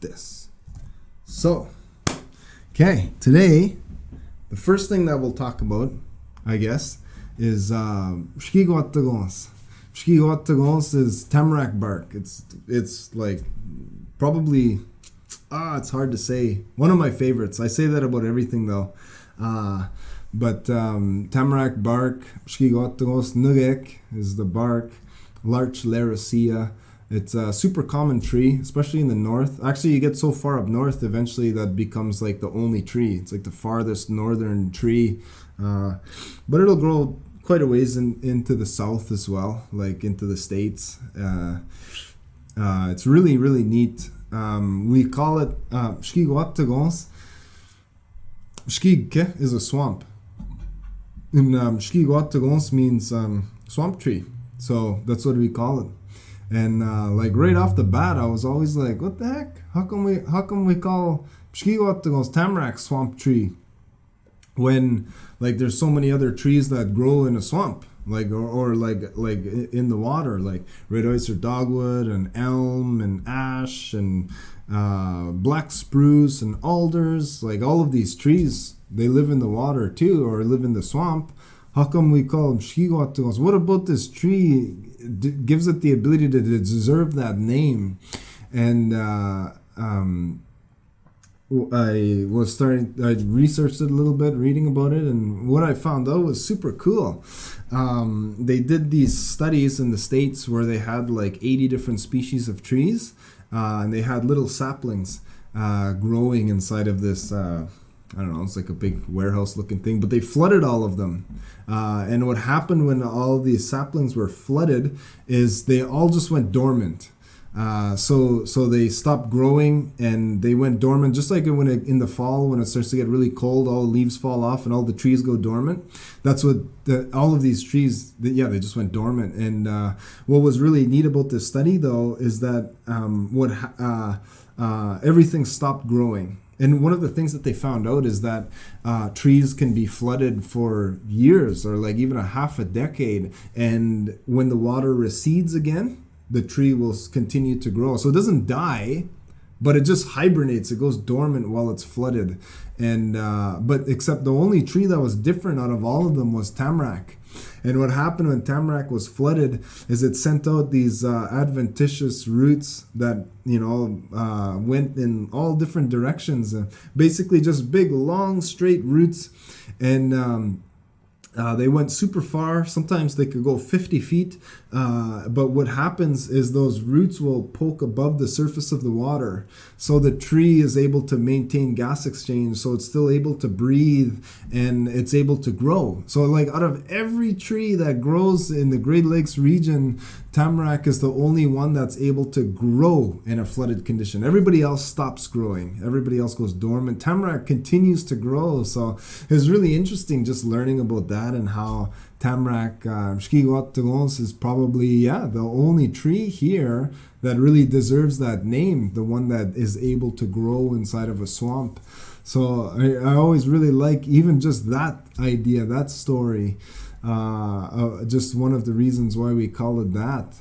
this. So, okay, today, the first thing that we'll talk about, I guess, is Mshkiigwaatikonhs. Mshkiigwaatikonhs is tamarack bark. It's like probably, it's hard to say. One of my favorites. I say that about everything though. But tamarack bark, Mshkiigwaatikonhs, nugek is the bark, Larch, laricea. It's a super common tree, especially in the north. Actually, you get so far up north, eventually that becomes like the only tree. It's like the farthest northern tree. But it'll grow quite a ways into the south as well, like into the States. It's really, really neat. We call it Mshkiigwaatikonhs. Mshkiig is a swamp. And Mshkiigwaatikonhs means swamp tree. So that's what we call it. And like right off the bat, I was always like, what the heck? How come we call Mshkiigwaatikonhs tamarack swamp tree when like there's so many other trees that grow in a swamp, like or like in the water, like red oyster dogwood and elm and ash and black spruce and alders, like all of these trees, they live in the water too, or live in the swamp. How come we call them Mshkiigwaatikonhs? What about this tree gives it the ability to deserve that name? And I researched it a little bit, reading about it, and what I found out was super cool. They did these studies in the States where they had like 80 different species of trees, and they had little saplings growing inside of this I don't know, it's like a big warehouse looking thing, but they flooded all of them. And what happened when all these saplings were flooded is they all just went dormant. So they stopped growing and they went dormant, just like in the fall when it starts to get really cold, all the leaves fall off and all the trees go dormant. That's what all of these trees, they just went dormant. And what was really neat about this study though is that everything stopped growing. And one of the things that they found out is that trees can be flooded for years or like even a half a decade. And when the water recedes again, the tree will continue to grow. So it doesn't die, but it just hibernates. It goes dormant while it's flooded. And but except the only tree that was different out of all of them was tamarack. And what happened when tamarack was flooded is it sent out these adventitious roots that went in all different directions. Basically, just big, long, straight roots, and they went super far. Sometimes they could go 50 feet. But what happens is those roots will poke above the surface of the water. So the tree is able to maintain gas exchange. So it's still able to breathe and it's able to grow. So like out of every tree that grows in the Great Lakes region, tamarack is the only one that's able to grow in a flooded condition. Everybody else stops growing. Everybody else goes dormant. Tamarack continues to grow. So it's really interesting just learning about that and how tamarack, Mshkiigwaatikonhs is probably, the only tree here that really deserves that name, the one that is able to grow inside of a swamp. So I always really like even just that idea, that story. Just one of the reasons why we call it that.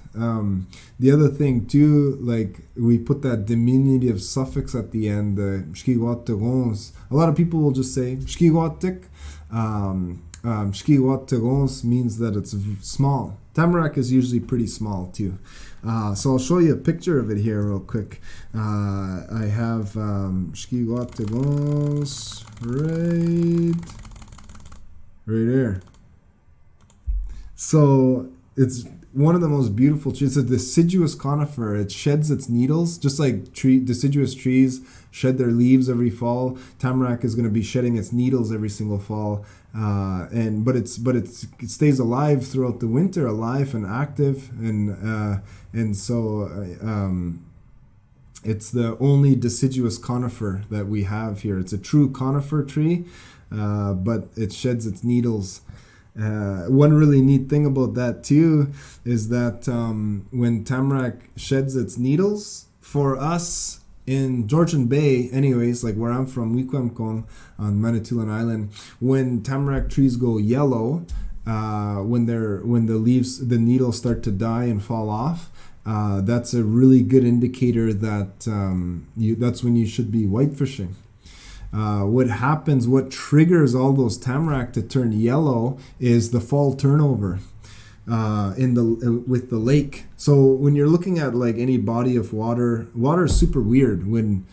The other thing too, like we put that diminutive suffix at the end, the Mshkiigwaatikonhs. A lot of people will just say Mshkiigwaatik. Mshkiigwaatikonhs means that it's small. Tamarack is usually pretty small too. So I'll show you a picture of it here real quick. I have Mshkiigwaatikonhs right there. So it's one of the most beautiful trees. It's a deciduous conifer. It sheds its needles, just like deciduous trees shed their leaves every fall. Tamarack is going to be shedding its needles every single fall, but it stays alive throughout the winter, alive and active, and so it's the only deciduous conifer that we have here. It's a true conifer tree, but it sheds its needles. One really neat thing about that too is that when tamarack sheds its needles, for us in Georgian Bay, anyways, like where I'm from, Mshkiigwaatikonhs on Manitoulin Island, when tamarack trees go yellow, when the needles start to die and fall off, that's a really good indicator that that's when you should be whitefishing. What triggers all those tamarack to turn yellow is the fall turnover with the lake. So when you're looking at like any body of water is super weird. When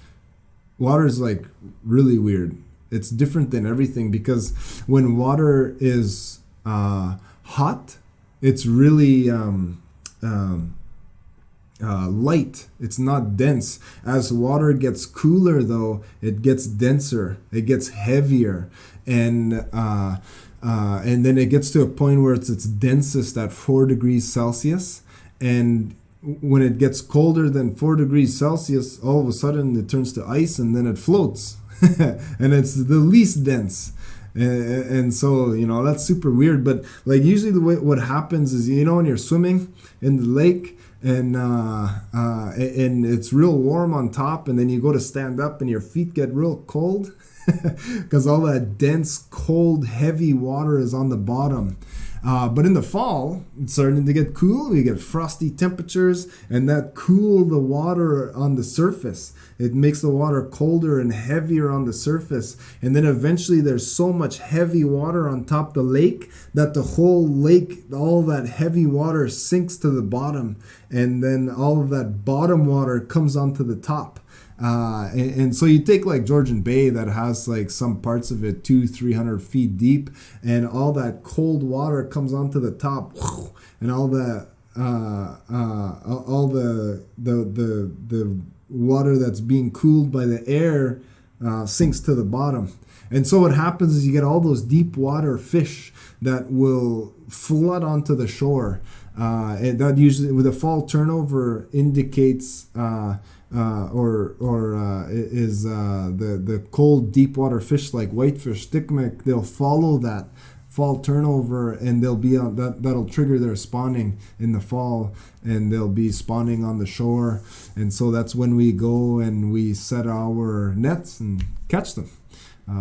water is like really weird, it's different than everything, because when water is hot, it's really light. It's not dense. As water gets cooler, though, it gets denser. It gets heavier, and then it gets to a point where it's its densest at 4 degrees Celsius. And when it gets colder than 4 degrees Celsius, all of a sudden it turns to ice, and then it floats, and it's the least dense. And so, that's super weird. But like usually what happens is, when you're swimming in the lake, and it's real warm on top, and then you go to stand up and your feet get real cold because all that dense, cold, heavy water is on the bottom. But in the fall, it's starting to get cool. We get frosty temperatures, and that cool the water on the surface. It makes the water colder and heavier on the surface. And then eventually there's so much heavy water on top of the lake that the whole lake, all that heavy water sinks to the bottom. And then all of that bottom water comes onto the top. And so you take like Georgian Bay that has like some parts of it 200-300 feet deep, and all that cold water comes onto the top, and all the water that's being cooled by the air sinks to the bottom. And so what happens is you get all those deep water fish that will flood onto the shore, and that usually with a fall turnover indicates the cold deep water fish like whitefish, stickmik. They'll follow that fall turnover, and they'll be on that'll trigger their spawning in the fall, and they'll be spawning on the shore. And so that's when we go and we set our nets and catch them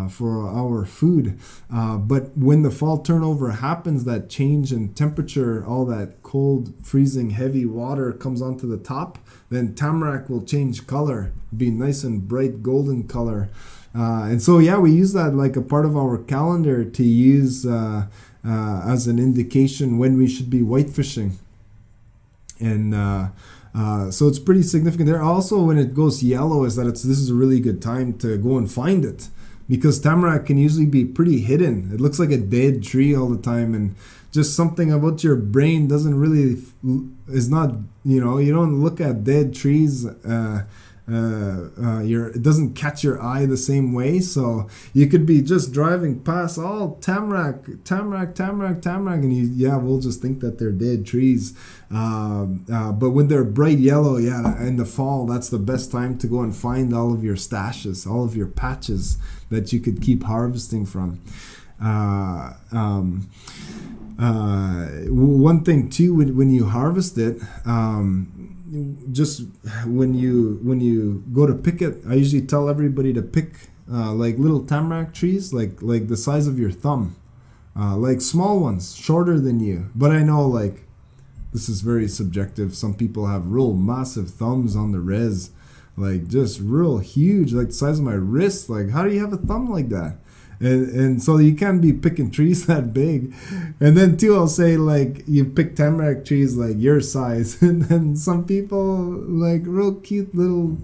for our food. But when the fall turnover happens, that change in temperature, all that cold, freezing, heavy water comes onto the top, then tamarack will change color, be nice and bright golden color. And so, we use that like a part of our calendar to use as an indication when we should be whitefishing. And so it's pretty significant there. Also, when it goes yellow, is that this is a really good time to go and find it, because tamarack can usually be pretty hidden. It looks like a dead tree all the time, and just something about your brain is not, you don't look at dead trees. It doesn't catch your eye the same way. So you could be just driving past all tamarack, and we'll just think that they're dead trees. But when they're bright yellow, in the fall, that's the best time to go and find all of your stashes, all of your patches that you could keep harvesting from. One thing too, when you harvest it, just when you go to pick it, I usually tell everybody to pick like little tamarack trees, like the size of your thumb, like small ones, shorter than you. But I know like this is very subjective. Some people have real massive thumbs on the res, like just real huge, like the size of my wrist. Like, how do you have a thumb like that? And so you can't be picking trees that big. And then too, I'll say like you pick tamarack trees like your size, and then some people like real cute little,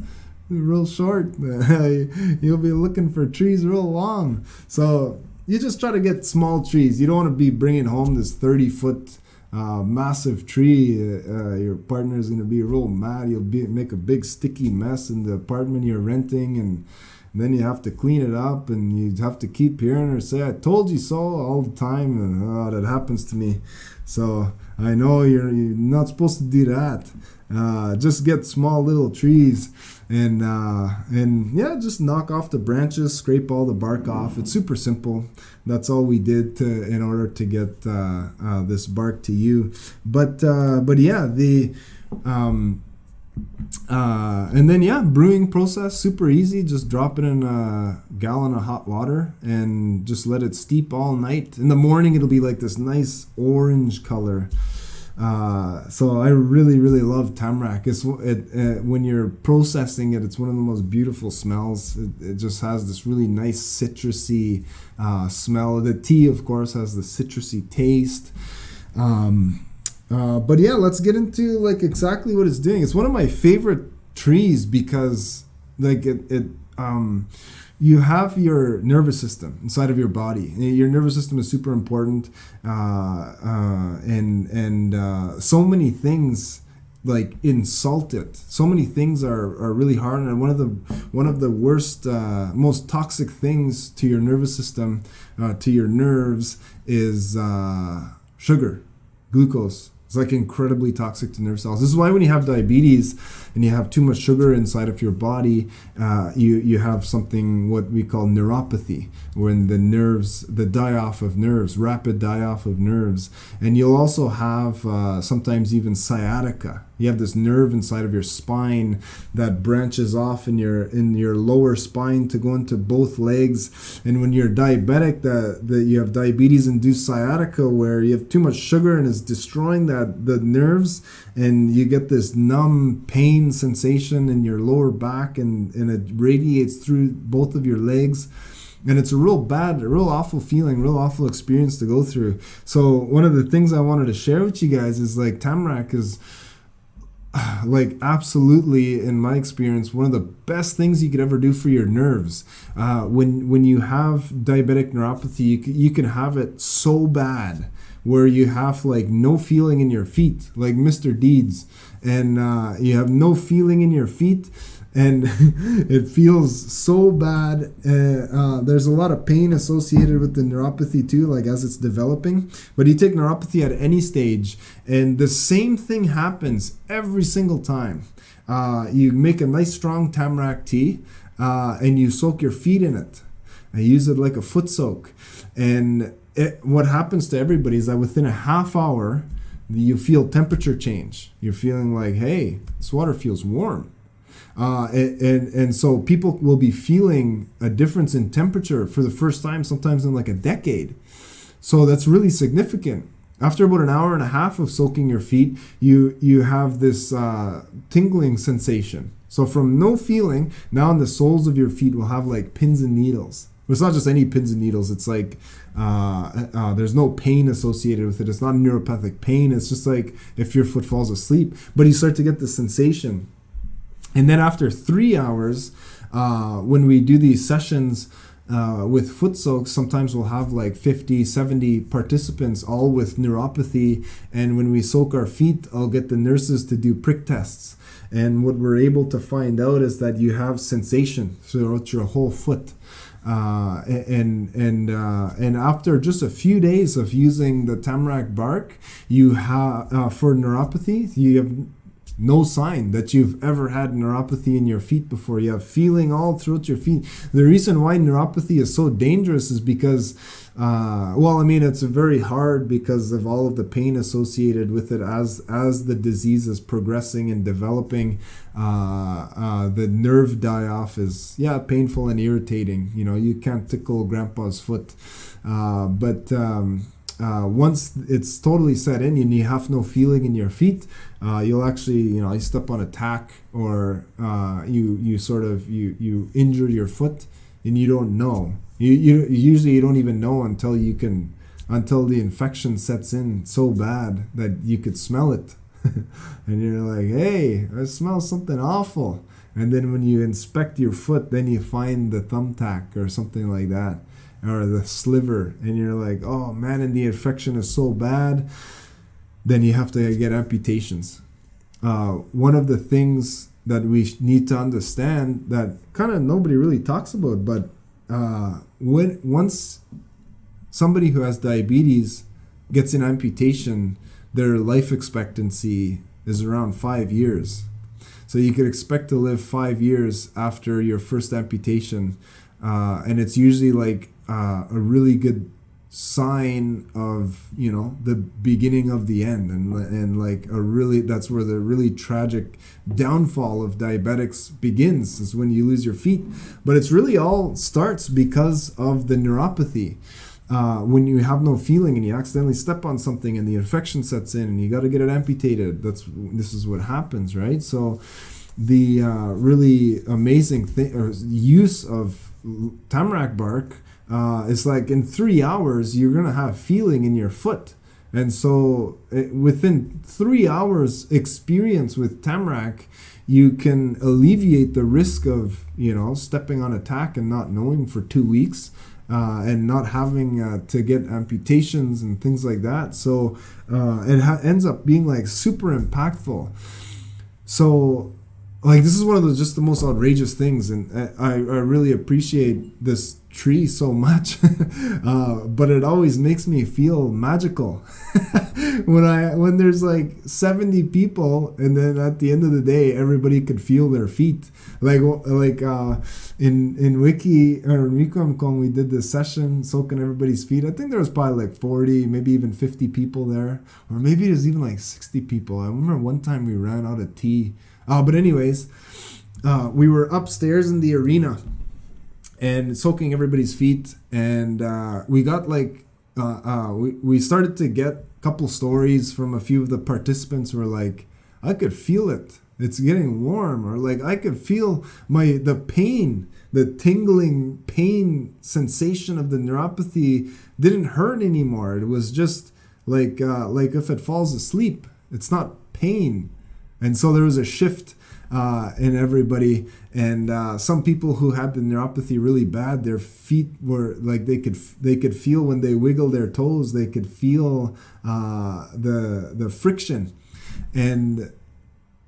real short. You'll be looking for trees real long. So you just try to get small trees. You don't want to be bringing home this 30-foot massive tree. Your partner is going to be real mad. You'll make a big sticky mess in the apartment you're renting, and then you have to clean it up, and you have to keep hearing her say, "I told you so," all the time. And that happens to me. So I know you're not supposed to do that. Just get small little trees, and just knock off the branches, scrape all the bark off. It's super simple. That's all we did in order to get this bark to you. But and then brewing process, super easy. Just drop it in a gallon of hot water and just let it steep all night. In the morning it'll be like this nice orange color, So I really, really love tamarack. When you're processing it, it's one of the most beautiful smells. It just has this really nice citrusy smell. The tea, of course, has the citrusy taste. But yeah, let's get into like exactly what it's doing. It's one of my favorite trees because like you have your nervous system inside of your body. Your nervous system is super important, and so many things like insult it. So many things are really hard, and one of the worst, most toxic things to your nervous system, to your nerves, is sugar, glucose. It's like incredibly toxic to nerve cells. This is why when you have diabetes and you have too much sugar inside of your body, you have something what we call neuropathy, when the nerves, the die-off of nerves, rapid die-off of nerves. And you'll also have sometimes even sciatica. You have this nerve inside of your spine that branches off in your lower spine to go into both legs. And when you're diabetic, you have diabetes-induced sciatica, where you have too much sugar and it's destroying the nerves, and you get this numb pain sensation in your lower back, and it radiates through both of your legs. And it's a real awful feeling, real awful experience to go through. So one of the things I wanted to share with you guys is like tamarack is like absolutely, in my experience, one of the best things you could ever do for your nerves. When you have diabetic neuropathy, you can have it so bad where you have like no feeling in your feet, like Mr. Deeds, and you have no feeling in your feet, and it feels so bad. There's a lot of pain associated with the neuropathy too, like as it's developing. But you take neuropathy at any stage, and the same thing happens every single time. You make a nice strong tamarack tea, and you soak your feet in it. I use it like a foot soak, and what happens to everybody is that within a half hour, you feel temperature change. You're feeling like, hey, this water feels warm. And so people will be feeling a difference in temperature for the first time, sometimes in like a decade. So that's really significant. After about an hour and a half of soaking your feet, you have this tingling sensation. So from no feeling, now in the soles of your feet will have like pins and needles. It's not just any pins and needles. It's like there's no pain associated with it. It's not neuropathic pain. It's just like if your foot falls asleep. But you start to get the sensation. And then after 3 hours, when we do these sessions with foot soaks, sometimes we'll have like 50, 70 participants, all with neuropathy. And when we soak our feet, I'll get the nurses to do prick tests. And what we're able to find out is that you have sensation throughout your whole foot. And after just a few days of using the tamarack bark, you have for neuropathy, you have no sign that you've ever had neuropathy in your feet before. You have feeling all throughout your feet. The reason why neuropathy is so dangerous is because, it's very hard because of all of the pain associated with it as the disease is progressing and developing. The nerve die-off is, painful and irritating. You know, you can't tickle grandpa's foot. But once it's totally set in and you have no feeling in your feet, you'll actually, you step on a tack, or you injure your foot and you don't know. You usually don't even know until the infection sets in so bad that you could smell it. And you're like, hey, I smell something awful. And then when you inspect your foot, then you find the thumbtack or something like that, or the sliver, and you're like, oh man, and the infection is so bad, then you have to get amputations. One of the things that we need to understand that kind of nobody really talks about, but once somebody who has diabetes gets an amputation, their life expectancy is around 5 years. So you could expect to live 5 years after your first amputation, and it's usually like a really good sign of the beginning of the end, and like that's where the really tragic downfall of diabetics begins, is when you lose your feet. But it's really all starts because of the neuropathy. when you have no feeling and you accidentally step on something and the infection sets in and you got to get it amputated. This is what happens, right? So the really amazing use of tamarack bark is like in 3 hours you're gonna have feeling in your foot. And so within 3 hours experience with tamarack, you can alleviate the risk of, stepping on a tack and not knowing for 2 weeks, and not having to get amputations and things like that. So it ends up being like super impactful. So like this is one of the most outrageous things, and I really appreciate this tree so much, but it always makes me feel magical when there's like 70 people, and then at the end of the day everybody could feel their feet. Like in Wiki or Mshkiigwaatikonhs, we did this session soaking everybody's feet. I think there was probably like 40, maybe even 50 people there, or maybe there's even like 60 people. I remember one time we ran out of tea. But anyways, we were upstairs in the arena and soaking everybody's feet, and we got like we started to get a couple stories from a few of the participants who were like, I could feel it, it's getting warm, or like I could feel the pain, the tingling pain sensation of the neuropathy didn't hurt anymore. It was just like if it falls asleep, it's not pain. And so there was a shift in everybody, and some people who had the neuropathy really bad, their feet were like they could feel when they wiggle their toes, they could feel the friction, and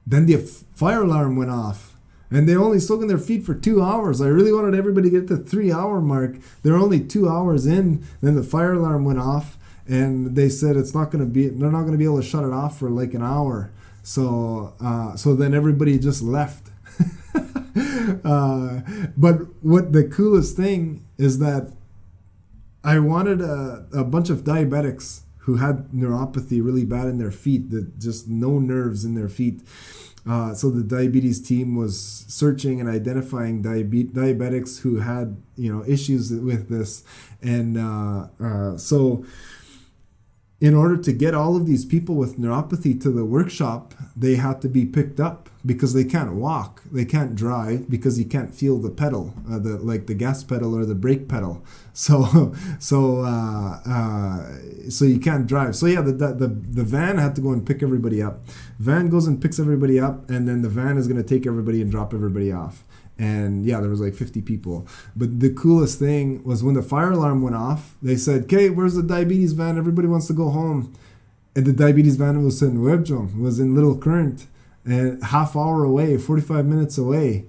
then the fire alarm went off, and they only soaked in their feet for 2 hours. I really wanted everybody to get to the 3 hour mark. They're only 2 hours in, then the fire alarm went off, and they said they're not going to be able to shut it off for like an hour. So then everybody just left. But what the coolest thing is that I wanted a bunch of diabetics who had neuropathy really bad in their feet, that just no nerves in their feet. So the diabetes team was searching and identifying diabetics who had issues with this, and so in order to get all of these people with neuropathy to the workshop, they had to be picked up because they can't walk, they can't drive because you can't feel the pedal, the gas pedal or the brake pedal. So you can't drive. So yeah, the van had to go and pick everybody up. Van goes and picks everybody up, and then the van is going to take everybody and drop everybody off. And yeah, there was like 50 people. But the coolest thing was when the fire alarm went off, they said, okay, where's the diabetes van? Everybody wants to go home. And the diabetes van was in Webjong, was in Little Current, and half hour away, 45 minutes away.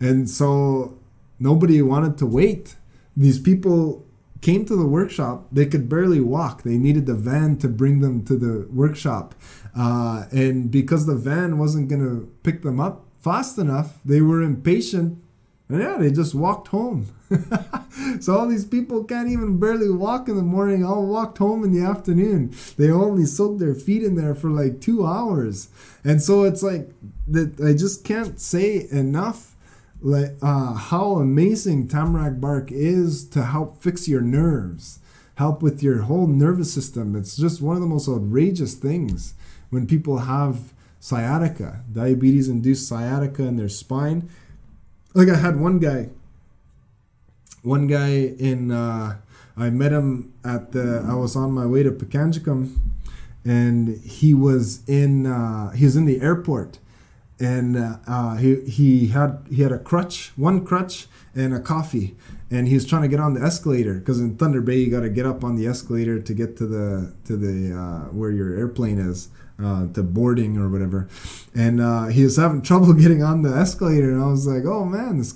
And so nobody wanted to wait. These people came to the workshop. They could barely walk. They needed the van to bring them to the workshop. And because the van wasn't going to pick them up fast enough, they were impatient, and yeah, they just walked home. So all these people can't even barely walk in the morning, all walked home in the afternoon. They only soaked their feet in there for like 2 hours. And so it's like that, I just can't say enough how amazing tamarack bark is to help fix your nerves, help with your whole nervous system. It's just one of the most outrageous things when people have sciatica, diabetes-induced sciatica in their spine. Like I had one guy in, I met him I was on my way to Mshkiigwaatikonhs, and he was in the airport, and he had a crutch, one crutch and a coffee, and he was trying to get on the escalator, because in Thunder Bay you got to get up on the escalator to get to the where your airplane is, to boarding or whatever, and he was having trouble getting on the escalator, and I was like, oh man, he's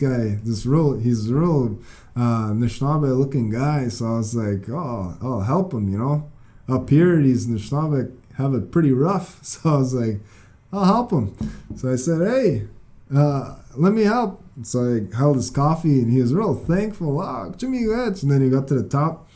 real Anishinaabe looking guy. So I was like, oh, I'll help him, up here these Anishinaabe have it pretty rough. So I was like, I'll help him. So I said, hey, let me help. So I held his coffee, and he was real thankful. Mshkiigwaatikonhs. And then he got to the top,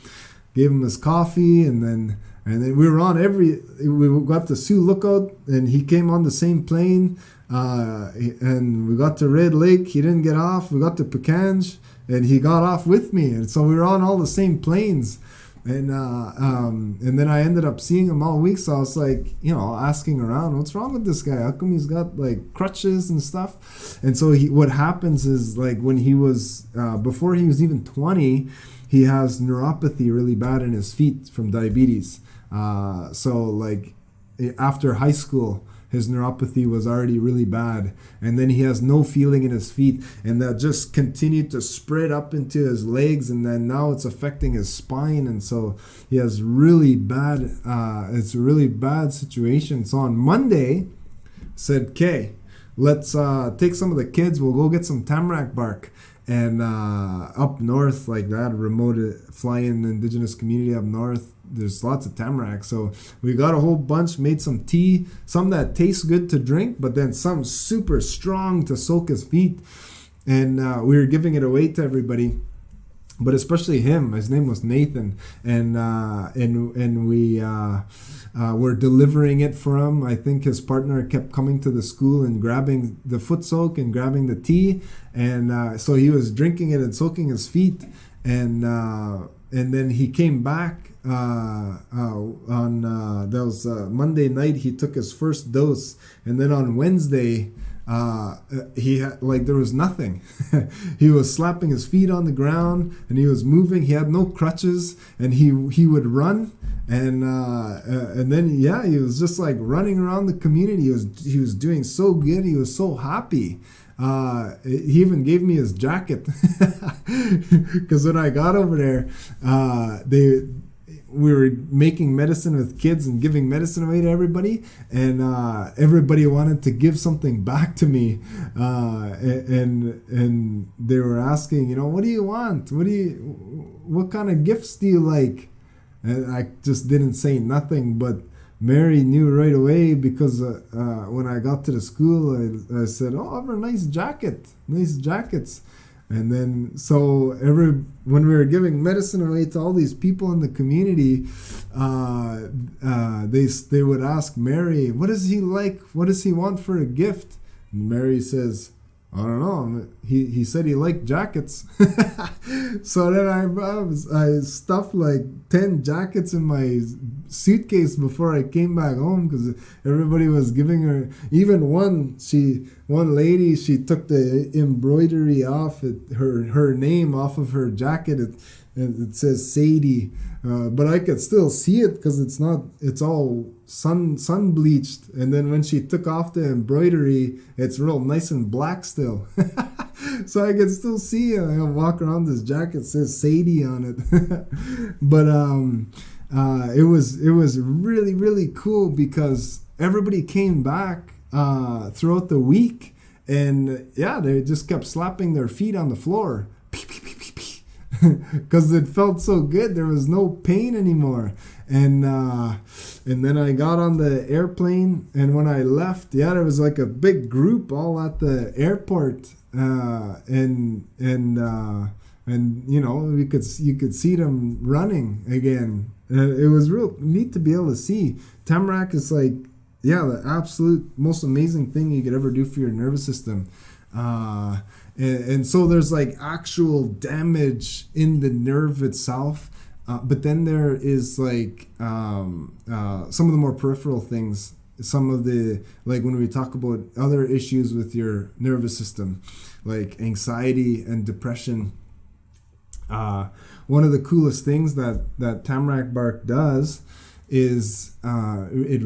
gave him his coffee, and then we were on we got to Sioux Lookout, and he came on the same plane, and we got to Red Lake. He didn't get off. We got to Mshkiigwaatikonhs, and he got off with me, and so we were on all the same planes. And then I ended up seeing him all week. So I was like, asking around, what's wrong with this guy? How come he's got like crutches and stuff? And so what happens is, like, when he was before he was even 20, he has neuropathy really bad in his feet from diabetes. So like after high school, his neuropathy was already really bad, and then he has no feeling in his feet, and that just continued to spread up into his legs, and then now it's affecting his spine, and so he has really bad, it's a really bad situation. So on Monday, said, okay, let's take some of the kids, we'll go get some tamarack bark. And up north, like that remote fly-in indigenous community up north, there's lots of tamarack. So we got a whole bunch, made some tea, some that tastes good to drink, but then some super strong to soak his feet. And we were giving it away to everybody, but especially him. His name was Nathan, and we were delivering it for him. I think his partner kept coming to the school and grabbing the foot soak and grabbing the tea, and so he was drinking it and soaking his feet, and then he came back on that was Monday night. He took his first dose, and then on Wednesday, he had, like, there was nothing. He was slapping his feet on the ground, and he was moving. He had no crutches, and he would run, and then he was just like running around the community. He was doing so good. He was so happy. He even gave me his jacket because when I got over there, we were making medicine with kids and giving medicine away to everybody, and everybody wanted to give something back to me, and they were asking, what do you want? What kind of gifts do you like? And I just didn't say nothing, but Mary knew right away, because when I got to the school, I said, I have a nice jackets. And then, so when we were giving medicine away to all these people in the community, they would ask Mary, what does he like? What does he want for a gift? And Mary says, I don't know. He said he liked jackets. So then I stuffed like 10 jackets in my suitcase before I came back home, because everybody was giving her. Even one lady, she took the embroidery off her name off of her jacket. It says Sadie, but I could still see it because it's all sun bleached. And then when she took off the embroidery, it's real nice and black still. So I could still see it. I walk around, this jacket says Sadie on it. But it was really, really cool, because everybody came back throughout the week, and they just kept slapping their feet on the floor. Because it felt so good. There was no pain anymore. And then I got on the airplane, and when I left, there was like a big group all at the airport, and you could see them running again. It was real neat to be able to see. Tamarack is like the absolute most amazing thing you could ever do for your nervous system. And so there's like actual damage in the nerve itself, but then there is like some of the more peripheral things, some of the, like when we talk about other issues with your nervous system, like anxiety and depression. One of the coolest things that tamarack bark does is it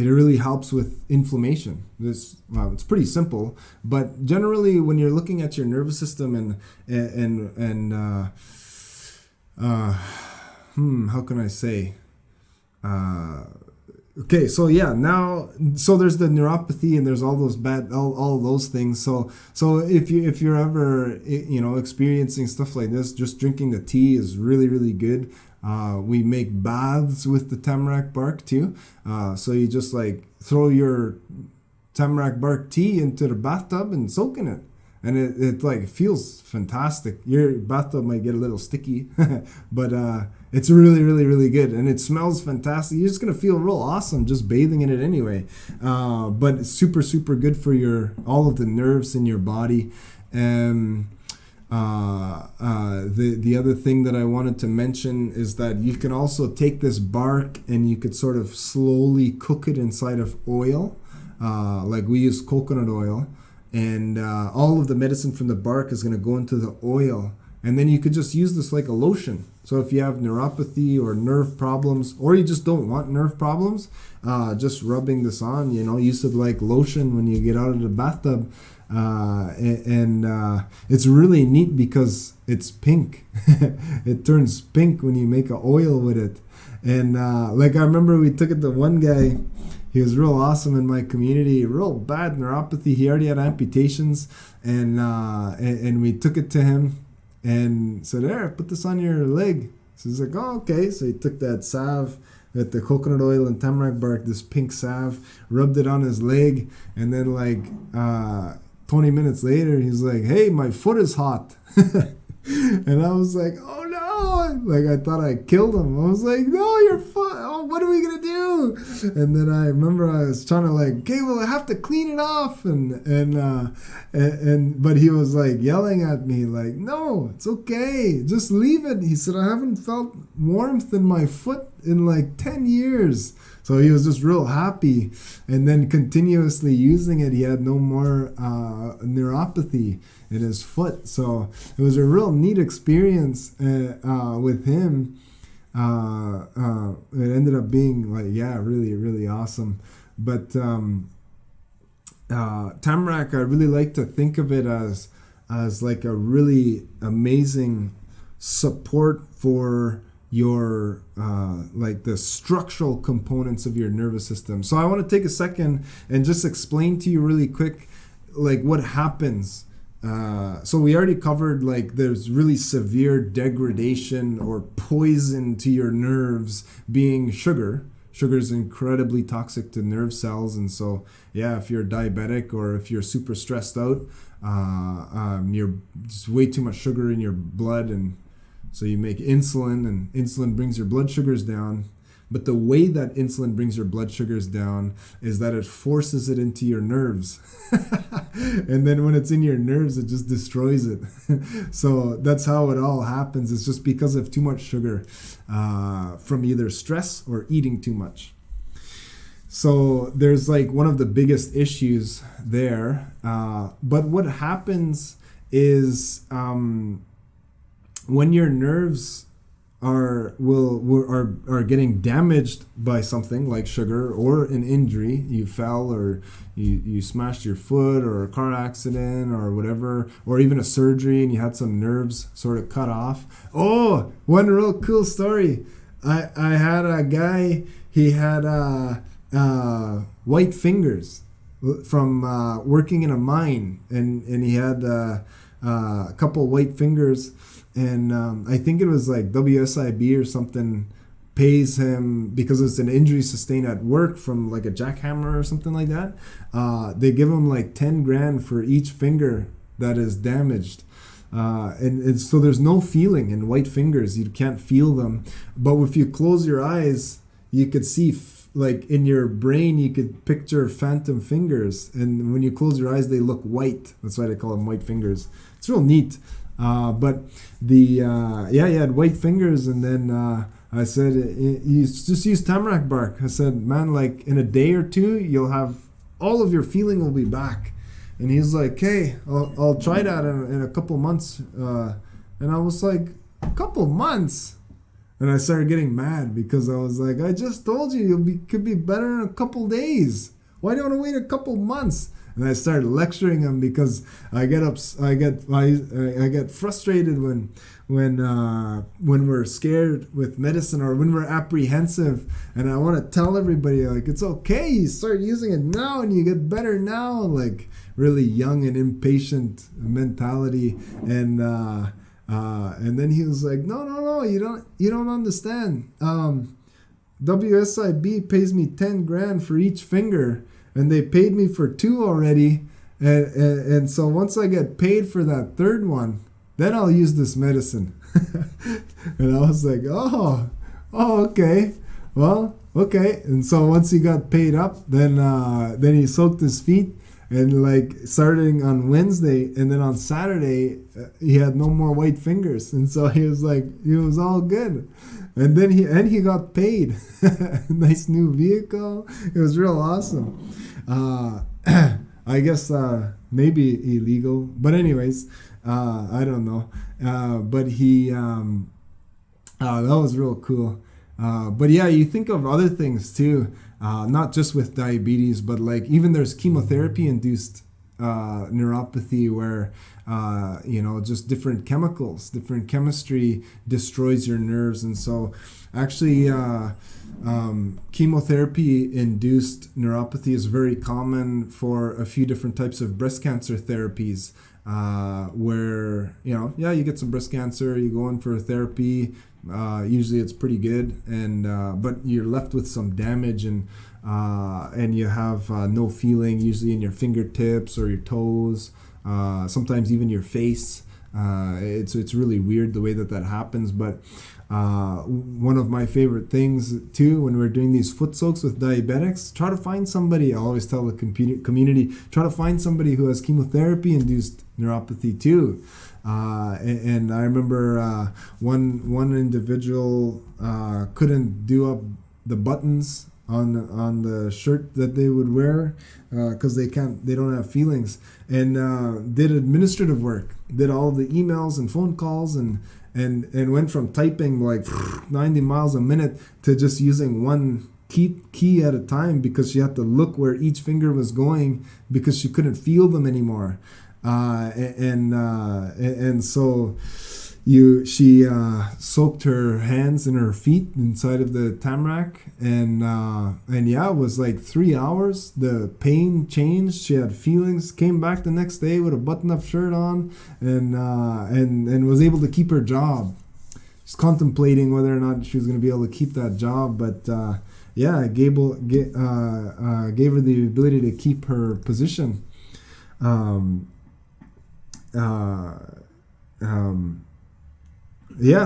really helps with inflammation. It's pretty simple, but generally when you're looking at your nervous system and how can I say? Okay, so there's the neuropathy, and there's all those all those things. So if you're ever experiencing stuff like this, just drinking the tea is really, really good. We make baths with the tamarack bark too. So you just like throw your tamarack bark tea into the bathtub and soak in it. And it like feels fantastic. Your bathtub might get a little sticky, but it's really, really, really good. And it smells fantastic. You're just going to feel real awesome just bathing in it anyway. But it's super, super good for all of the nerves in your body. The other thing that I wanted to mention is that you can also take this bark and you could sort of slowly cook it inside of oil. Like we use coconut oil, and all of the medicine from the bark is going to go into the oil. And then you could just use this like a lotion. So if you have neuropathy or nerve problems, or you just don't want nerve problems, just rubbing this on, use it like lotion when you get out of the bathtub. It's really neat because it's pink. It turns pink when you make an oil with it. And like I remember we took it to one guy. He was real awesome in my community, real bad neuropathy. He already had amputations, and we took it to him and said, "There, put this on your leg." So he's like, "Oh, okay." So he took that salve, with the coconut oil and tamarack bark, this pink salve, rubbed it on his leg, and then 20 minutes later, he's like, "Hey, my foot is hot." And I was like, "Oh no!" Like I thought I killed him. I was like, "No, your foot. Oh, what are we gonna do?" And then I remember I was trying to okay, well, I have to clean it off, but he was like yelling at me like, "No, it's okay, just leave it." He said, "I haven't felt warmth in my foot in 10 years." So he was just real happy, and then continuously using it, he had no more neuropathy in his foot. So it was a real neat experience with him. It ended up being really, really awesome. But Tamarack, I really like to think of it as like a really amazing support for your the structural components of your nervous system. So I want to take a second and just explain to you really quick what happens. So we already covered there's really severe degradation or poison to your nerves being sugar. Sugar is incredibly toxic to nerve cells, and so if you're diabetic or if you're super stressed out, you're just way too much sugar in your blood, and so you make insulin, and insulin brings your blood sugars down. But the way that insulin brings your blood sugars down is that it forces it into your nerves. And then when it's in your nerves, it just destroys it. So that's how it all happens. It's just because of too much sugar from either stress or eating too much. So there's one of the biggest issues there. But what happens is when your nerves are getting damaged by something like sugar or an injury, you fell or you smashed your foot or a car accident or whatever, or even a surgery and you had some nerves sort of cut off. Oh, one real cool story. I had a guy, he had white fingers from working in a mine, and he had a couple white fingers. And I think it was WSIB or something pays him because it's an injury sustained at work from a jackhammer or something like that. They give him 10 grand for each finger that is damaged. And so there's no feeling in white fingers. You can't feel them. But if you close your eyes, you could see in your brain, you could picture phantom fingers. And when you close your eyes, they look white. That's why they call them white fingers. It's real neat. But he had white fingers, and then I said, you just use tamarack bark. I said, man, in a day or two, you'll have all of your feeling will be back. And he's like, hey, I'll try that in a couple months. And I was like, a couple months? And I started getting mad because I was like, I just told you could be better in a couple days. Why don't I wait a couple months? And I started lecturing him because I get frustrated when we're scared with medicine or when we're apprehensive, and I want to tell everybody it's okay, you start using it now and you get better now, really young and impatient mentality. And then he was like, no, you don't understand. WSIB pays me 10 grand for each finger. And they paid me for 2 already. And so once I get paid for that third one, then I'll use this medicine. And I was like, oh, okay. Well, okay. And so once he got paid up, then he soaked his feet And like starting on Wednesday and then on Saturday, he had no more white fingers. And so he was like, he was all good. And then he got paid. Nice new vehicle. It was real awesome. I guess maybe illegal. But anyways, I don't know. But that was real cool. But yeah, you think of other things too. Not just with diabetes, but like even there's chemotherapy-induced neuropathy where, just different chemicals, different chemistry destroys your nerves. And so actually chemotherapy-induced neuropathy is very common for a few different types of breast cancer therapies. Where, you get some breast cancer, you go in for a therapy, usually it's pretty good, and but you're left with some damage, and you have no feeling, usually in your fingertips or your toes, sometimes even your face. It's really weird the way that happens, but one of my favorite things too when we're doing these foot soaks with diabetics, try to find somebody. I always tell the community, try to find somebody who has chemotherapy induced neuropathy too. And I remember one individual couldn't do up the buttons on the shirt that they would wear because they don't have feelings, and did administrative work, did all the emails and phone calls, and went from typing like 90 miles a minute to just using one key at a time, because she had to look where each finger was going because she couldn't feel them anymore. And so she soaked her hands and her feet inside of the Tamarack, and it was like 3 hours. The pain changed. She had feelings. Came back the next day with a button-up shirt on, and was able to keep her job. She's contemplating whether or not she was going to be able to keep that job, but gave her the ability to keep her position.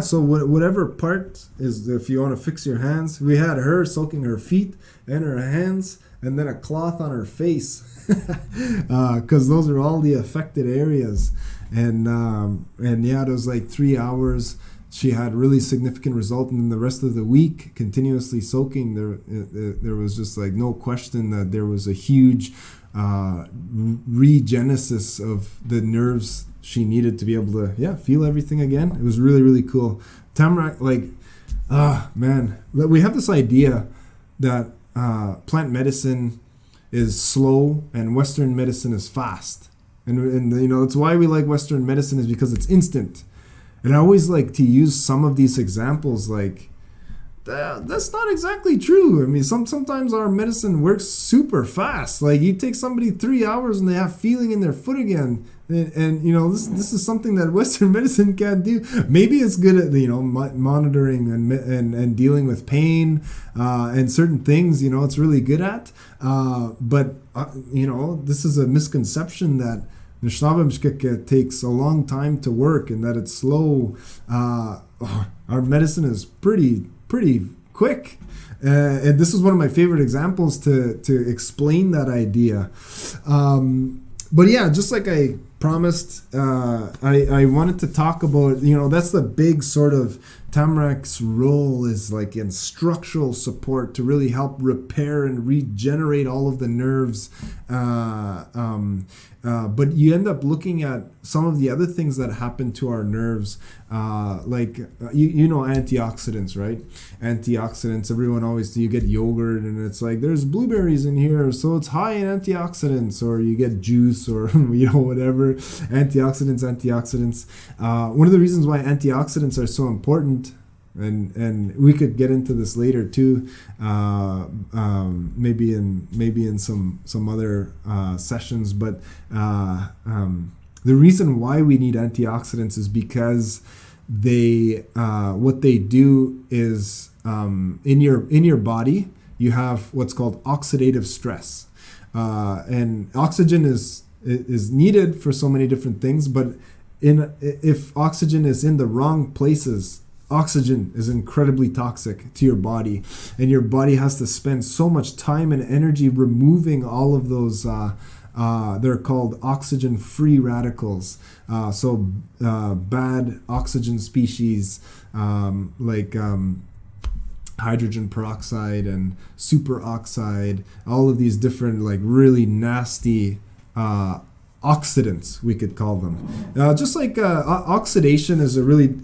So whatever part is, if you want to fix your hands, we had her soaking her feet and her hands, and then a cloth on her face, because those are all the affected areas. And it was like 3 hours. She had really significant result, and the rest of the week continuously soaking, there was just like no question that there was a huge regenesis of the nerves she needed to be able to feel everything again. It was really, really cool. Tamarack, we have this idea that plant medicine is slow and Western medicine is fast, and that's why we like Western medicine, is because it's instant. And I always like to use some of these examples, like that's not exactly true. I mean, sometimes our medicine works super fast. Like you take somebody 3 hours and they have feeling in their foot again. And this is something that Western medicine can't do. Maybe it's good at monitoring and dealing with pain and certain things. It's really good at. But this is a misconception that Mshkiigwaatikonhs takes a long time to work and that it's slow. Our medicine is pretty quick. And this is one of my favorite examples to explain that idea. But yeah, just like I promised, I wanted to talk about, that's the big sort of Tamarack's role is like in structural support to really help repair and regenerate all of the nerves. But you end up looking at some of the other things that happen to our nerves, like antioxidants, right? Antioxidants, everyone always, you get yogurt and it's like there's blueberries in here, so it's high in antioxidants, or you get juice or whatever. Antioxidants. One of the reasons why antioxidants are so important, and we could get into this later too, maybe in some other sessions, but the reason why we need antioxidants is because what they do is in your body you have what's called oxidative stress, and oxygen is needed for so many different things, but if oxygen is in the wrong places, oxygen is incredibly toxic to your body, and your body has to spend so much time and energy removing all of those They're called oxygen-free radicals. Bad oxygen species like hydrogen peroxide and superoxide, all of these different like really nasty oxidants, we could call them. Just like oxidation is a really,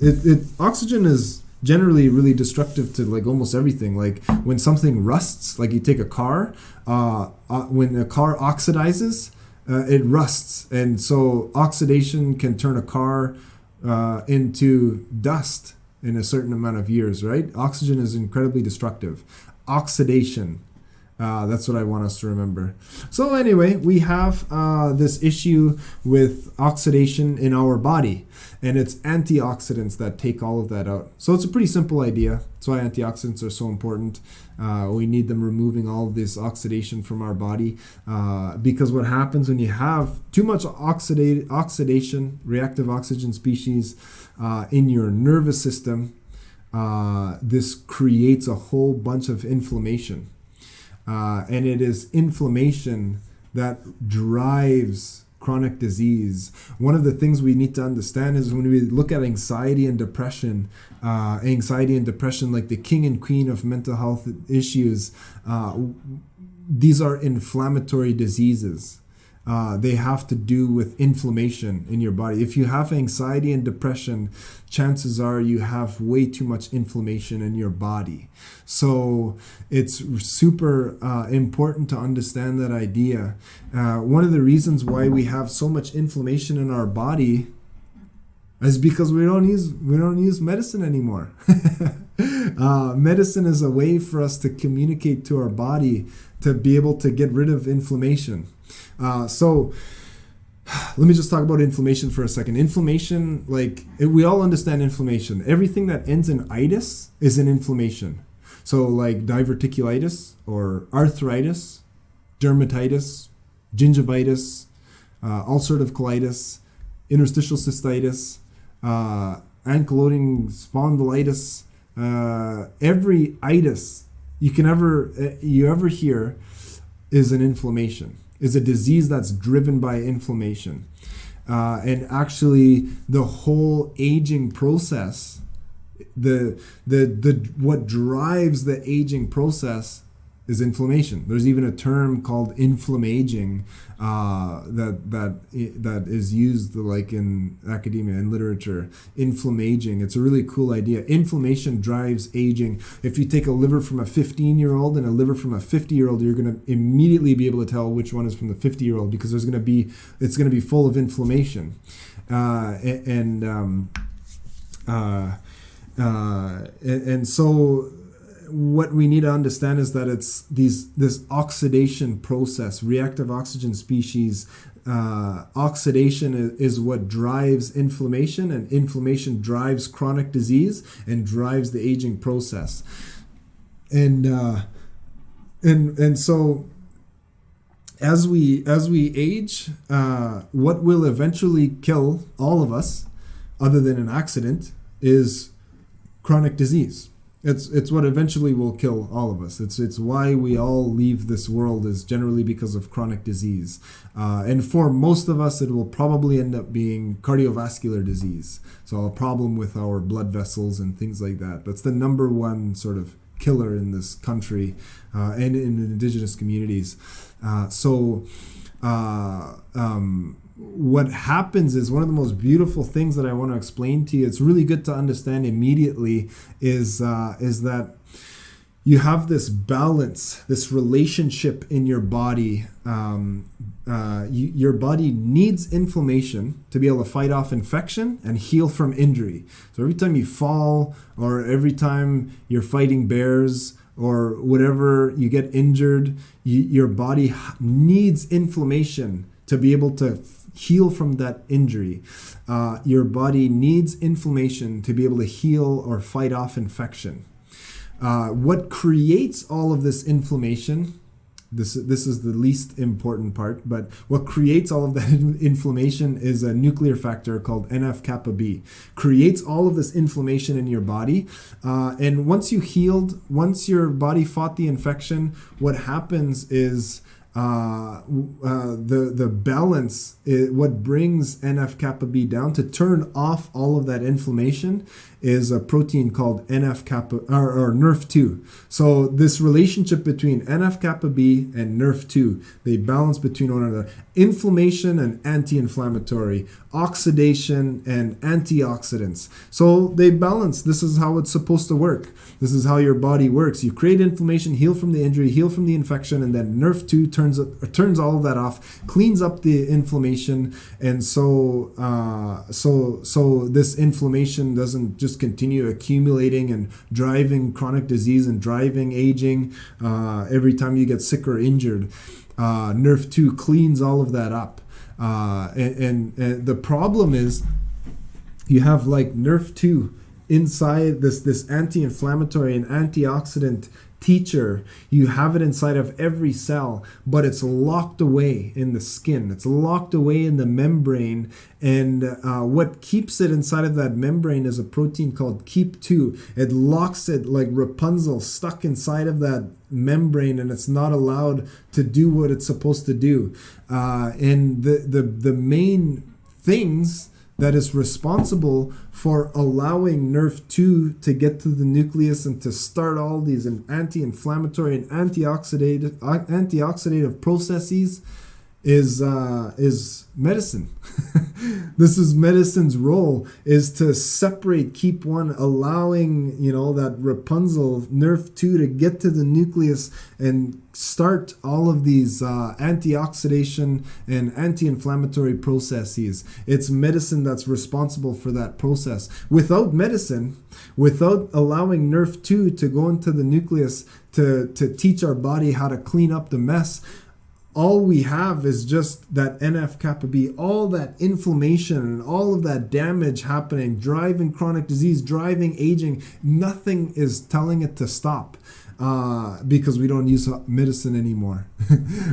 oxygen is generally really destructive to like almost everything. Like when something rusts, like you take a car, when a car oxidizes, it rusts. And so oxidation can turn a car into dust in a certain amount of years, right? Oxygen is incredibly destructive. Oxidation. That's what I want us to remember. So anyway, we have this issue with oxidation in our body, and it's antioxidants that take all of that out. So it's a pretty simple idea. That's why antioxidants are so important. We need them removing all of this oxidation from our body, because what happens when you have too much oxidation, reactive oxygen species in your nervous system, this creates a whole bunch of inflammation. And it is inflammation that drives chronic disease. One of the things we need to understand is when we look at anxiety and depression, like the king and queen of mental health issues, these are inflammatory diseases. They have to do with inflammation in your body. If you have anxiety and depression, chances are you have way too much inflammation in your body. So it's super important to understand that idea. One of the reasons why we have so much inflammation in our body is because we don't use medicine anymore. Medicine is a way for us to communicate to our body to be able to get rid of inflammation. So let me just talk about inflammation for a second. Inflammation, we all understand inflammation. Everything that ends in itis is an inflammation. So like diverticulitis or arthritis, dermatitis, gingivitis, ulcerative colitis, interstitial cystitis, ankylosing spondylitis, every itis you ever hear is an inflammation. Is a disease that's driven by inflammation. And actually the whole aging process, what drives the aging process is inflammation. There's even a term called inflammaging that is used like in academia and literature. Inflammaging. It's a really cool idea. Inflammation drives aging. If you take a liver from a 15-year-old and a liver from a 50-year-old, you're going to immediately be able to tell which one is from the 50-year-old because it's going to be full of inflammation. And so what we need to understand is that it's this oxidation process, reactive oxygen species. Oxidation is what drives inflammation, and inflammation drives chronic disease and drives the aging process. And so as we age, what will eventually kill all of us, other than an accident, is chronic disease. It's what eventually will kill all of us. It's why we all leave this world, is generally because of chronic disease. And for most of us, it will probably end up being cardiovascular disease. So a problem with our blood vessels and things like that. That's the number one sort of killer in this country and in indigenous communities. What happens is, one of the most beautiful things that I want to explain to you, it's really good to understand immediately, is that you have this balance, this relationship in your body. Your body needs inflammation to be able to fight off infection and heal from injury. So every time you fall, or every time you're fighting bears, or whatever, you get injured, your body needs inflammation to be able to heal from that injury. Your body needs inflammation to be able to heal or fight off infection. What creates all of this inflammation, this is the least important part, but what creates all of that inflammation is a nuclear factor called NF-kappa B. Creates all of this inflammation in your body. And once your body fought the infection, what happens is the balance, what brings NF-kappa B down to turn off all of that inflammation is a protein called NF-kappa or NRF2. So this relationship between NF-kappa B and NRF2, they balance between one another. Inflammation and anti-inflammatory, oxidation and antioxidants. So they balance. This is how it's supposed to work. This is how your body works. You create inflammation, heal from the injury, heal from the infection, and then NRF2 turns all of that off, cleans up the inflammation, and so this inflammation doesn't just continue accumulating and driving chronic disease and driving aging every time you get sick or injured. NRF2 cleans all of that up. And the problem is you have like NRF2 inside this anti-inflammatory and antioxidant teacher. You have it inside of every cell, but it's locked away in the skin. It's locked away in the membrane. And what keeps it inside of that membrane is a protein called KEAP2. It locks it like Rapunzel stuck inside of that membrane, and it's not allowed to do what it's supposed to do. And the main things that is responsible for allowing NRF2 to get to the nucleus and to start all these anti-inflammatory and antioxidative processes is medicine. This is medicine's role, is to separate KEAP1, allowing that Rapunzel NRF2 to get to the nucleus and start all of these antioxidation and anti-inflammatory processes. It's medicine that's responsible for that process. Without medicine, without allowing NRF2 to go into the nucleus to teach our body how to clean up the mess, all we have is just that NF-kappa B, all that inflammation and all of that damage happening, driving chronic disease, driving aging. Nothing is telling it to stop. Because we don't use medicine anymore.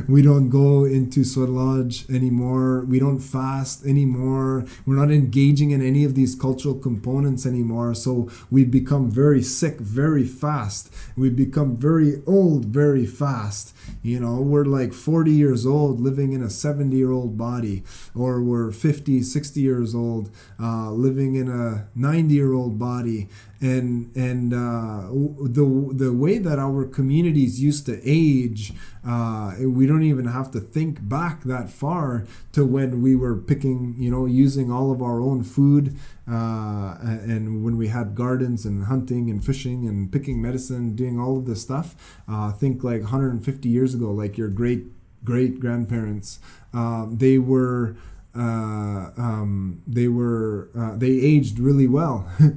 We don't go into sweat lodge anymore. We don't fast anymore. We're not engaging in any of these cultural components anymore. So we become very sick very fast. We become very old very fast. We're like 40 years old living in a 70-year-old body, or we're 50, 60 years old living in a 90-year-old body. And the way that our communities used to age, we don't even have to think back that far to when we were picking, using all of our own food, and when we had gardens and hunting and fishing and picking medicine, doing all of this stuff. Think like 150 years ago, like your great grandparents, they aged really well. Like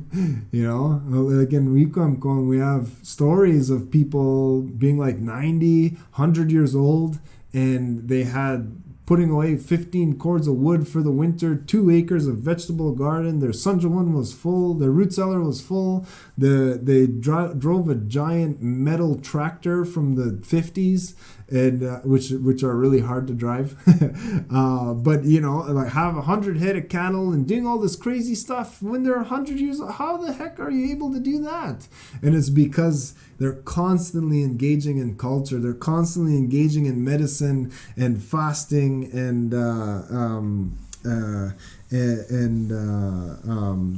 in Mshkiigwaatikonhs, we have stories of people being like 90, 100 years old, and they had putting away 15 cords of wood for the winter, 2 acres of vegetable garden. Their sunjawan was full, their root cellar was full. They drove a giant metal tractor from the 50s, and which are really hard to drive. But like have 100 head of cattle and doing all this crazy stuff when they're 100 years old. How the heck are you able to do that? And it's because they're constantly engaging in culture. They're constantly engaging in medicine and fasting and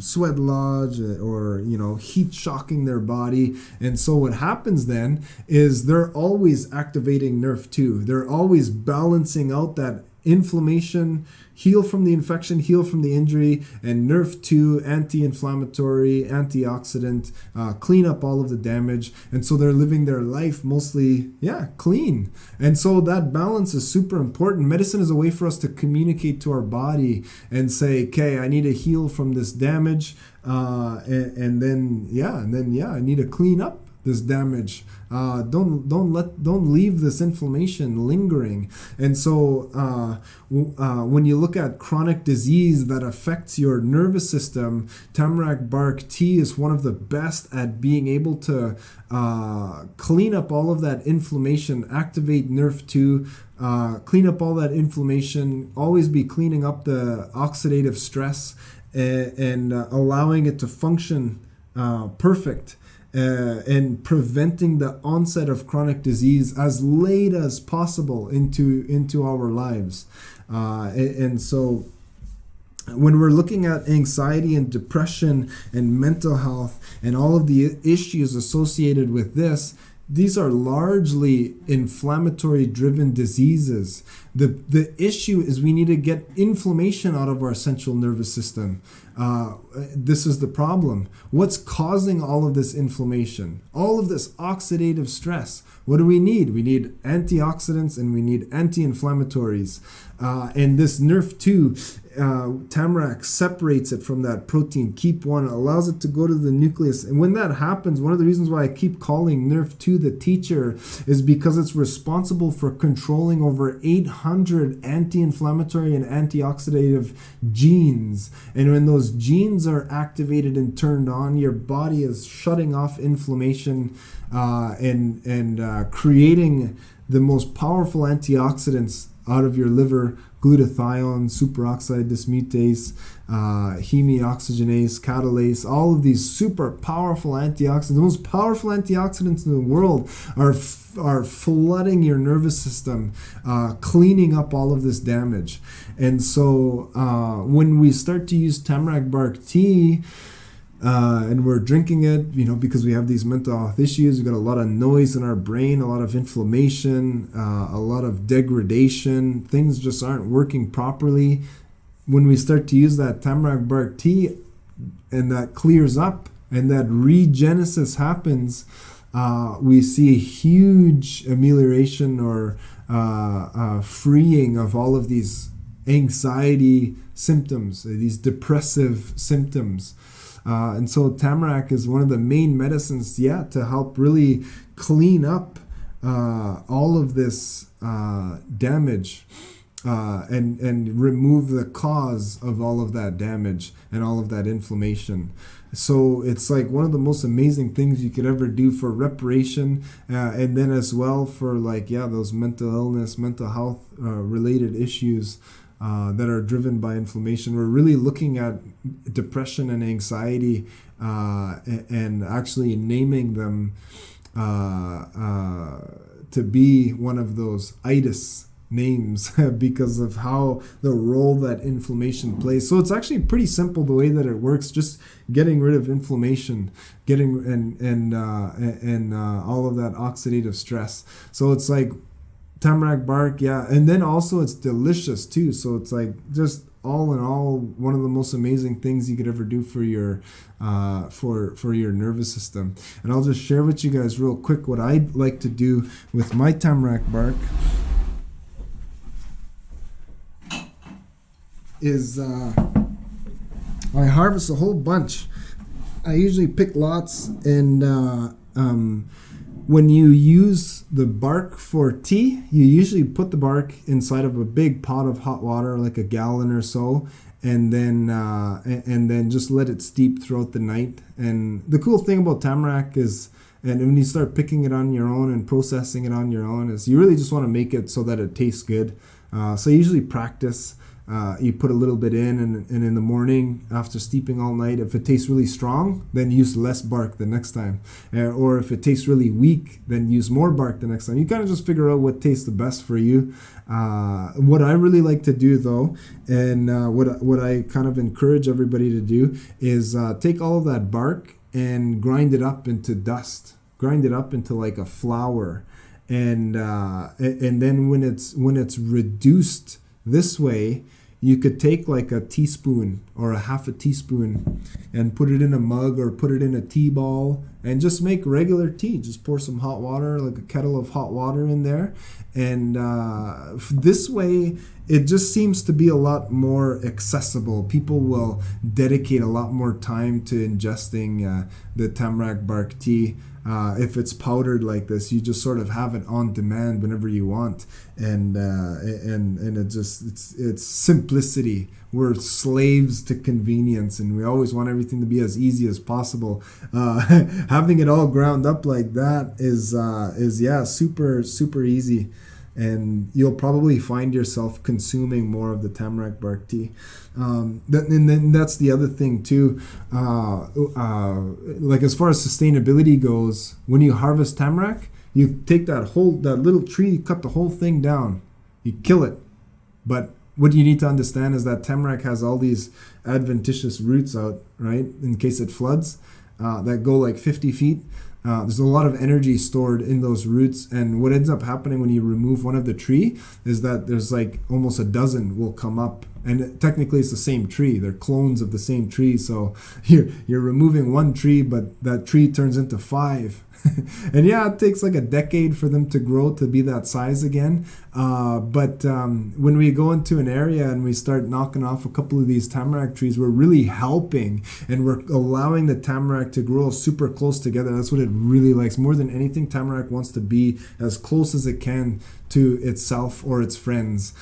sweat lodge, or heat shocking their body. And so what happens then is they're always activating NRF2. They're always balancing out that inflammation, heal from the infection, heal from the injury, and NRF2, anti-inflammatory, antioxidant, clean up all of the damage. And so they're living their life mostly, clean. And so that balance is super important. Medicine is a way for us to communicate to our body and say, okay, I need to heal from this damage, and then I need to clean up this damage. Don't leave this inflammation lingering. And so when you look at chronic disease that affects your nervous system, Tamarack bark tea is one of the best at being able to clean up all of that inflammation, activate NRF2, clean up all that inflammation, always be cleaning up the oxidative stress, and allowing it to function perfect. and preventing the onset of chronic disease as late as possible into our lives. And so when we're looking at anxiety and depression and mental health and all of the issues associated with this, these are largely inflammatory driven diseases. The issue is we need to get inflammation out of our central nervous system. This is the problem. What's causing all of this inflammation? All of this oxidative stress. What do we need? We need antioxidants and we need anti-inflammatories. And this NRF2, Tamarack separates it from that protein, KEAP1, allows it to go to the nucleus. And when that happens, one of the reasons why I keep calling NRF2 the teacher is because it's responsible for controlling over 800 anti-inflammatory and antioxidative genes. And when those genes are activated and turned on, your body is shutting off inflammation and creating the most powerful antioxidants out of your liver: glutathione, superoxide dismutase, hemioxygenase, catalase. All of these super powerful antioxidants, the most powerful antioxidants in the world, are flooding your nervous system, cleaning up all of this damage. And so when we start to use tamarack bark tea, and we're drinking it, because we have these mental health issues. We've got a lot of noise in our brain, a lot of inflammation, a lot of degradation. Things just aren't working properly. When we start to use that tamarack bark tea and that clears up and that regenesis happens, we see a huge amelioration or freeing of all of these anxiety symptoms, these depressive symptoms. And so tamarack is one of the main medicines, to help really clean up all of this damage and remove the cause of all of that damage and all of that inflammation. So it's like one of the most amazing things you could ever do for reparation, and then as well for those mental illness, mental health related issues that are driven by inflammation. We're really looking at depression and anxiety and actually naming them to be one of those itis names because of how the role that inflammation plays. So it's actually pretty simple the way that it works, just getting rid of inflammation, getting and all of that oxidative stress. So it's like tamarack bark, and then also it's delicious too. So it's like just all in all, one of the most amazing things you could ever do for your for your nervous system. And I'll just share with you guys real quick what I like to do with my tamarack bark. Is I harvest a whole bunch. I usually pick lots, and when you use the bark for tea, you usually put the bark inside of a big pot of hot water, like a gallon or so, and then just let it steep throughout the night. And the cool thing about tamarack is, and when you start picking it on your own and processing it on your own, is you really just want to make it so that it tastes good. So you usually practice. You put a little bit in, and in the morning after steeping all night, if it tastes really strong, then use less bark the next time. Or if it tastes really weak, then use more bark the next time. You kind of just figure out what tastes the best for you. What I really like to do though, and what I kind of encourage everybody to do, is take all of that bark and grind it up into dust. Grind it up into like a flour. And then when it's reduced this way, you could take like a teaspoon or a half a teaspoon and put it in a mug or put it in a tea ball and just make regular tea. Just pour some hot water, like a kettle of hot water in there. And this way, it just seems to be a lot more accessible. People will dedicate a lot more time to ingesting the tamarack bark tea. If it's powdered like this, you just sort of have it on demand whenever you want, and it's simplicity. We're slaves to convenience, and we always want everything to be as easy as possible. Having it all ground up like that is super easy. and you'll probably find yourself consuming more of the tamarack bark tea. And then that's the other thing too. Like as far as sustainability goes, when you harvest tamarack, you take that little tree, you cut the whole thing down, you kill it. But what you need to understand is that tamarack has all these adventitious roots out, right? In case it floods, that go like 50 feet. There's a lot of energy stored in those roots, and what ends up happening when you remove one of the tree is that there's like almost a dozen will come up, and technically it's the same tree. They're clones of the same tree, so you're removing one tree, but that tree turns into 5. And yeah, it takes like a decade for them to grow to be that size again. But when we go into an area and we start knocking off a couple of these tamarack trees, we're really helping, and we're allowing the tamarack to grow super close together. That's what it really likes. More than anything, tamarack wants to be as close as it can to itself or its friends.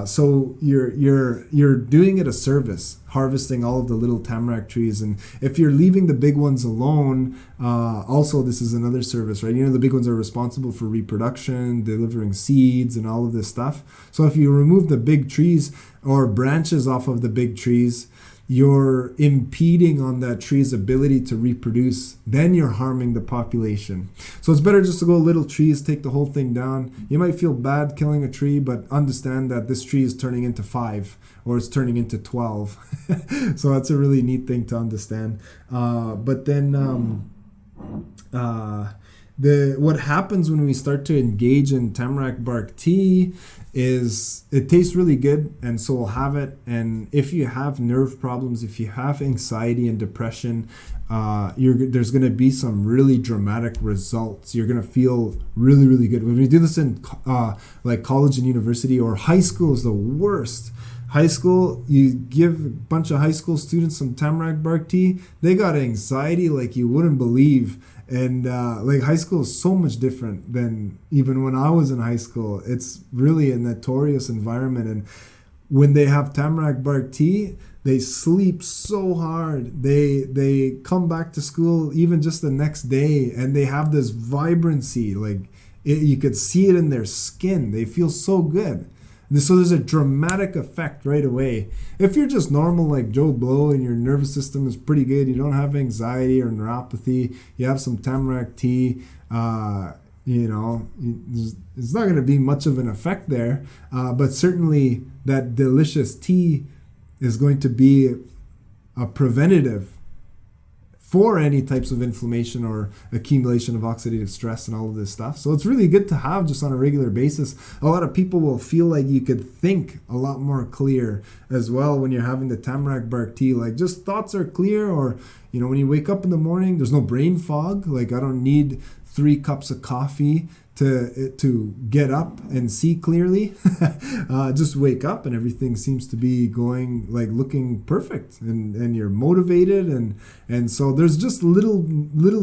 So you're doing it a service, harvesting all of the little tamarack trees. And if you're leaving the big ones alone, also this is another service, right? You know, the big ones are responsible for reproduction, delivering seeds and all of this stuff. So if you remove the big trees or branches off of the big trees, you're impeding on that tree's ability to reproduce. Then you're harming the population. So it's better just to go little trees, take the whole thing down. You might feel bad killing a tree, but understand that this tree is turning into 5 or it's turning into 12. So that's a really neat thing to understand. But then what happens when we start to engage in tamarack bark tea is it tastes really good, and so we'll have it. And if you have nerve problems, if you have anxiety and depression, there's going to be some really dramatic results. You're going to feel really, really good. When we do this in like college and university, or high school is the worst. High school, you give a bunch of high school students some tamarack bark tea, they got anxiety like you wouldn't believe. And like high school is so much different than even when I was in high school. It's really a notorious environment. And when they have tamarack bark tea, they sleep so hard. They come back to school even just the next day, and they have this vibrancy. Like you could see it in their skin. They feel so good. So there's a dramatic effect right away. If you're just normal like Joe Blow and your nervous system is pretty good, you don't have anxiety or neuropathy, you have some tamarack tea, it's not going to be much of an effect there. But certainly that delicious tea is going to be a preventative for any types of inflammation or accumulation of oxidative stress and all of this stuff. So it's really good to have just on a regular basis. A lot of people will feel like you could think a lot more clear as well when you're having the tamarack bark tea. Like just thoughts are clear, or, when you wake up in the morning, there's no brain fog. Like I don't need 3 cups of coffee to get up and see clearly. Just wake up and everything seems to be going, like looking perfect, and you're motivated, and so there's just little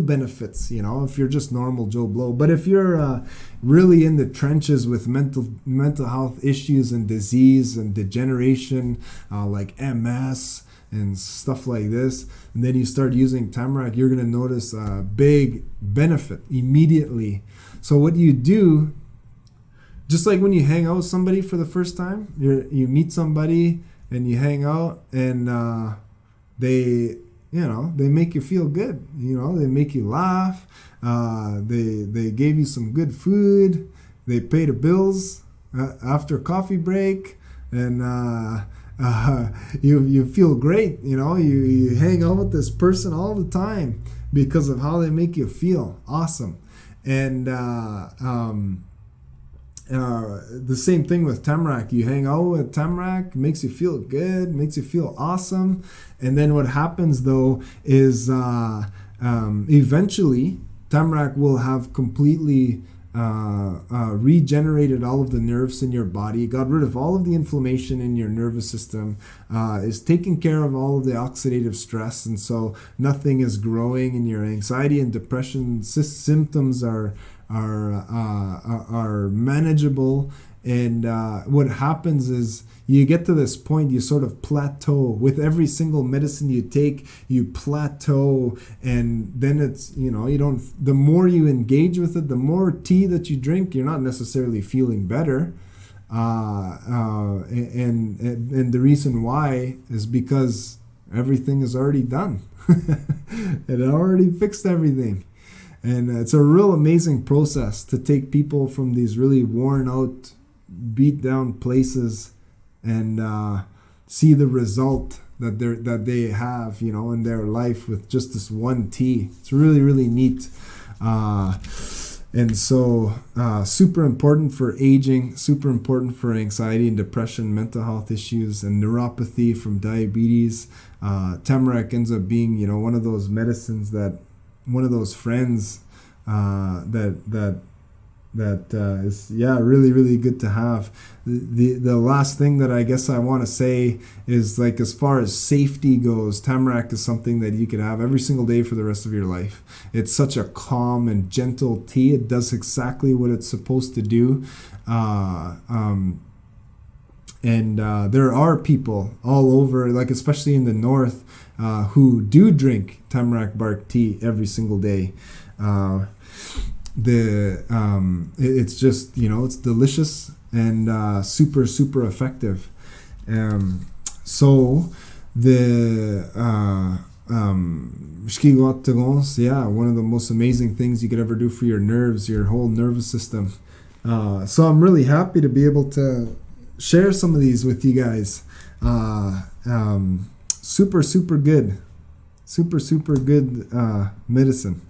benefits, if you're just normal Joe Blow. But if you're really in the trenches with mental health issues and disease and degeneration, like MS and stuff like this, and then you start using tamarack, you're going to notice a big benefit immediately. So what you do, just like when you hang out with somebody for the first time, you meet somebody and you hang out, and they make you feel good. They make you laugh. They gave you some good food. They pay the bills after coffee break, and you feel great. You hang out with this person all the time because of how they make you feel. Awesome. And the same thing with tamarack. You hang out with tamarack, makes you feel good, makes you feel awesome. And then what happens though is eventually tamarack will have completely regenerated all of the nerves in your body, got rid of all of the inflammation in your nervous system, is taking care of all of the oxidative stress, and so nothing is growing, and your anxiety and depression symptoms are manageable, And what happens is you get to this point, you sort of plateau. With every single medicine you take, you plateau, and then it's, you don't, the more you engage with it, the more tea that you drink, you're not necessarily feeling better. And the reason why is because everything is already done. It already fixed everything. And it's a real amazing process to take people from these really worn out, beat down places and see the result that they have, in their life with just this one tea. It's really, really neat. And so super important for aging, super important for anxiety and depression, mental health issues, and neuropathy from diabetes. Tamarack ends up being, one of those medicines one of those friends that is really, really good to have. The last thing that I guess I want to say is, like, as far as safety goes, Tamarack is something that you could have every single day for the rest of your life. It's such a calm and gentle tea. It does exactly what it's supposed to do. And there are people all over, like especially in the north, who do drink tamarack bark tea every single day. It's just, it's delicious and super, super effective. So the Mshkiigwaatikonhs, one of the most amazing things you could ever do for your nerves, your whole nervous system. So I'm really happy to be able to share some of these with you guys. Super, super good. Super, super good medicine.